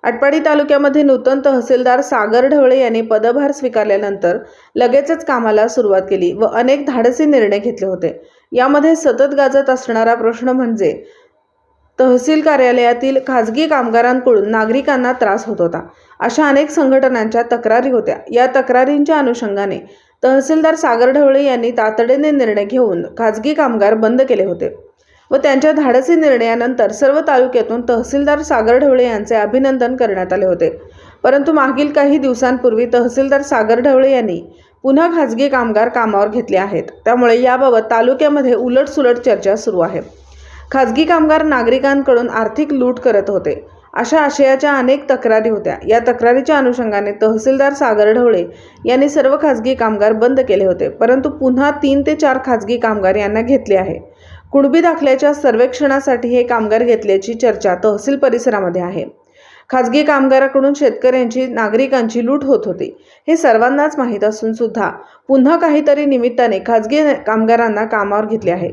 आटपाडी तालुक्यामध्ये नूतन तहसीलदार सागर ढवळे यांनी पदभार स्वीकारल्यानंतर लगेचच कामाला सुरुवात केली व अनेक धाडसी निर्णय घेतले होते। यामध्ये सतत गाजत असणारा प्रश्न म्हणजे तहसील कार्यालयातील खाजगी कामगारांकडून नागरिकांना त्रास होत होता। अशा अनेक संघटनांच्या तक्रारी होत्या। या तक्रारींच्या अनुषंगाने तहसीलदार सागर ढवळे यांनी तातडीने निर्णय घेऊन खाजगी कामगार बंद केले होते व त्यांच्या धाडसी निर्णयानंतर सर्व तालुक्यातून तहसीलदार सागर ढवळे यांचे अभिनंदन करण्यात आले होते। परंतु मागील काही दिवसांपूर्वी तहसीलदार सागर ढवळे यांनी पुन्हा खाजगी कामगार कामावर घेतले आहेत। त्यामुळे याबाबत तालुक्यामध्ये उलटसुलट चर्चा सुरू आहे। खाजगी कामगार नागरिकांकडून आर्थिक लूट करत होते, अशा आशयाच्या अनेक तक्रारी होत्या। या तक्रारीच्या अनुषंगाने तहसीलदार सागर ढवळे यांनी सर्व खाजगी कामगार बंद केले होते, परंतु पुन्हा 3 ते 4 खाजगी कामगार यांना घेतले आहे। कुणबी दाखल्याच्या सर्वेक्षणासाठी हे कामगार घेतल्याची चर्चा तहसील परिसरामध्ये आहे। खाजगी कामगाराकडून शेतकऱ्यांची नागरिकांची लूट होत होती, हे सर्वांनाच माहीत असून सुद्धा पुन्हा काहीतरी निमित्ताने खाजगी कामगारांना कामावर घेतले आहे।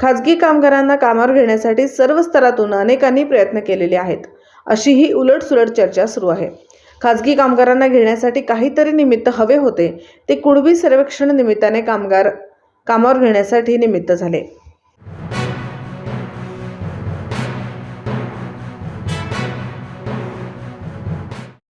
खाजगी कामगारांना कामावर घेण्यासाठी सर्व स्तरातून अनेकांनी प्रयत्न केलेले आहेत, अशी ही उलटसुलट चर्चा सुरू आहे। खाजगी कामगारांना घेण्यासाठी काहीतरी निमित्त हवे होते, ते कुणबी सर्वेक्षण निमित्ताने कामगार कामावर घेण्यासाठी निमित्त झाले।